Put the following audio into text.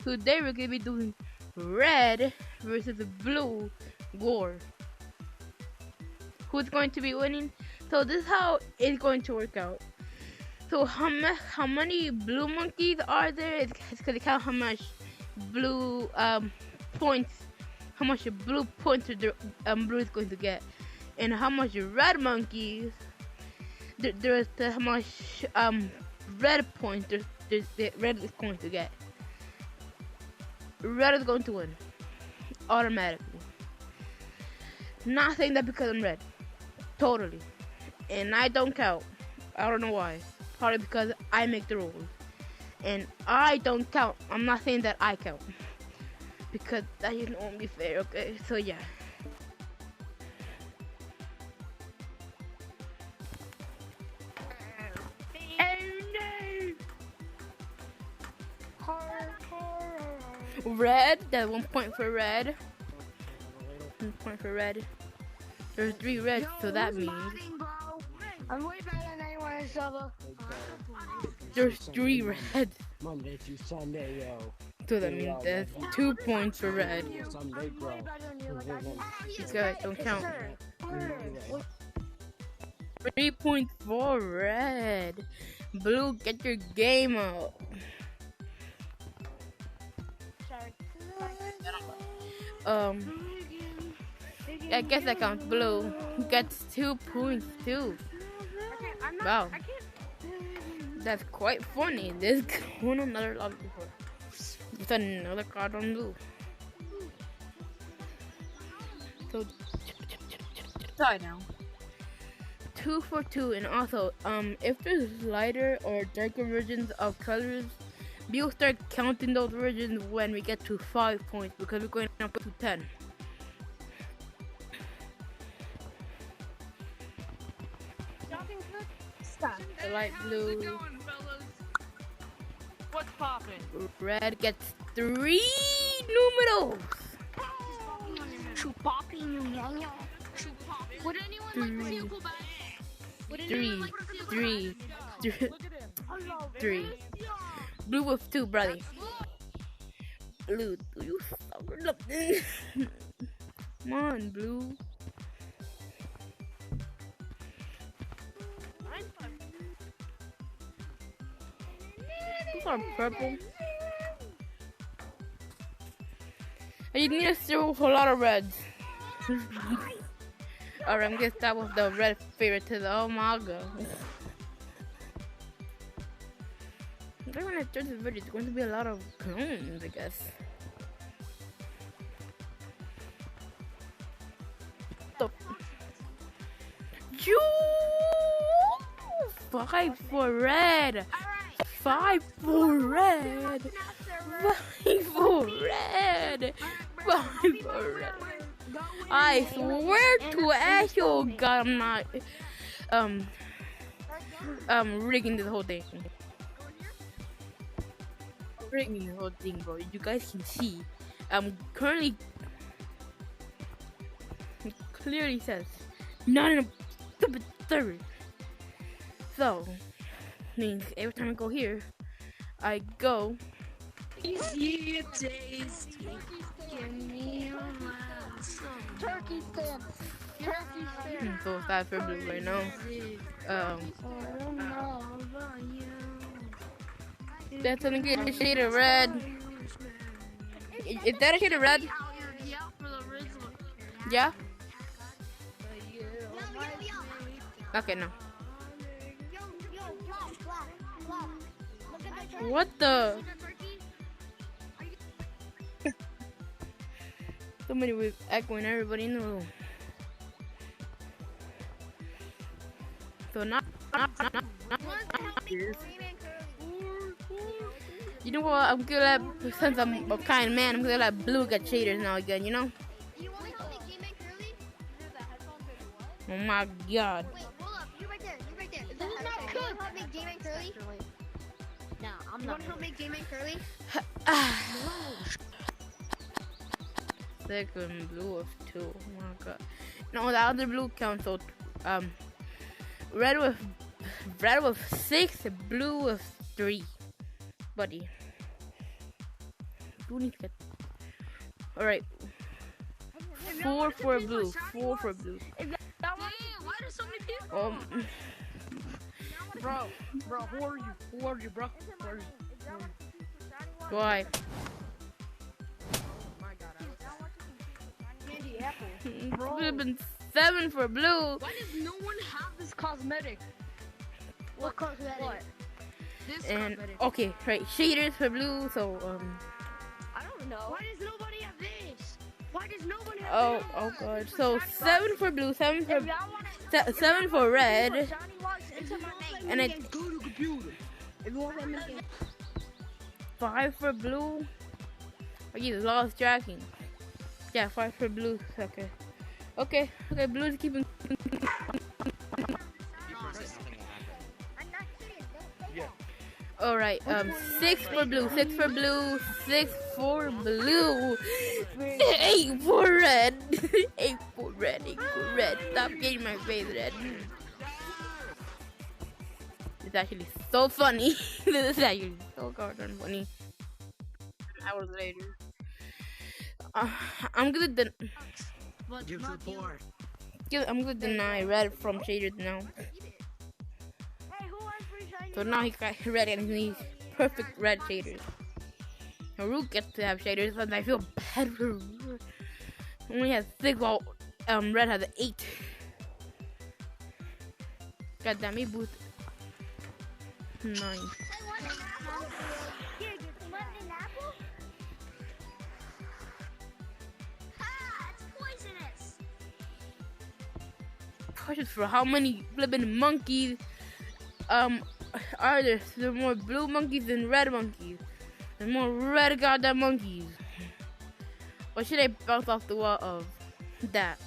Today we're gonna be doing red versus blue war. Who's going to be winning? So this is how it's going to work out. So how many blue monkeys are there? It's gonna count how much blue points, how much blue points blue is going to get, and how much red monkeys there's how much red points the red is going to get. Red is going to win automatically. Not saying that because I'm red, totally, and I don't count. I don't know why. Probably because I make the rules, and I don't count. I'm not saying that I count because that just won't be fair. Okay, so yeah. Red, that's 1 point for red. 1 point for red. There's 3 reds, so that means I'm way better than anyone else. there's 3 reds. Monday through Sunday, yo. So that means there's 2 points for red. Sunday, bro. You guys don't count. 3 points for red. Blue, get your game up. I guess that counts. Blue gets 2 points too. Wow, that's quite funny. This won another lobby before. It's another card on blue. So Sorry now. 2 for 2, and also if there's lighter or darker versions of colors, we'll start counting those versions when we get to 5 points because we're going up to 10. Stop. The light blue. What's poppin'? Red gets 3 numerals. Would anyone like to see a cool bag? Would Three, anyone like to see a cool three, bag? three, three. Blue with 2, brother. Blue, do you suck up? Come on, blue. These are purple. And you need to throw a whole lot of reds. Alright, I'm gonna start with the red favorite to the, oh my god. I think when I start this video, it's going to be a lot of clones, I guess. So, you 5 for red. 5 for red. 5 for red. 5 for red. I swear to actual God, I'm not rigging this whole thing. Rigging the whole thing, bro. You guys can see. Currently, it clearly says not in a stupid server. So means every time I go here, I go. Easy taste. Give me a turkey stand. Turkey stand. So sad for blue right now. That's gonna get a shade of red. Is that a shade of red? Yeah? Okay, no. What the? Somebody was echoing everybody in the room. So not. You know what? I'm gonna let, since I'm a kind man, I'm gonna let blue get shaders now again, you know? Oh my god. Wait, hold up. You right there. You right there. Is that not good? You want to help make Game and Curly? No, I'm You not. want to help make Game and Curly? Second blue of 2. Oh my god. No, the other blue counts. So red with 6, blue with 3. Buddy. Who needs to get? All right. 4 for blue. 4 for blue. Why do so many people? Bro, who are you? Who are you, bro? Who are you? Why? My God, Candy apple. It would have been 7 for blue. Why does no one have this cosmetic? What cosmetic? What? This And cosmetic. okay, right, shaders for blue. So I don't know. Why does nobody have this? Why does nobody have oh this? god. So 7 for blue, 7 for If y'all wanna 7 for red, Johnny walks into my and it's Go to computer. If you want to make it. 5 for blue. Oh, you lost tracking. Yeah, 5 for blue. Okay. Okay, blue's keeping. Alright, 6 for blue, 6 for blue, 6 for blue, 8 for red, 8 for red, 8 for red. Stop getting my face red. It's actually so funny. This is actually so goddamn funny. Hours later. I'm gonna Give support. I'm gonna deny red from shaders now. Hey, who wants free shiny? So now he got red and he needs perfect red shaders. Haru gets to have shaders, and I feel bad for Haru. He only has 6 while red has 8. God damn, he boosted 9. Here, you want an apple? Ah, it's poisonous. Questions for how many flipping monkeys are there? There are more blue monkeys than red monkeys. There's more red goddamn monkeys. Or should I bounce off the wall of that?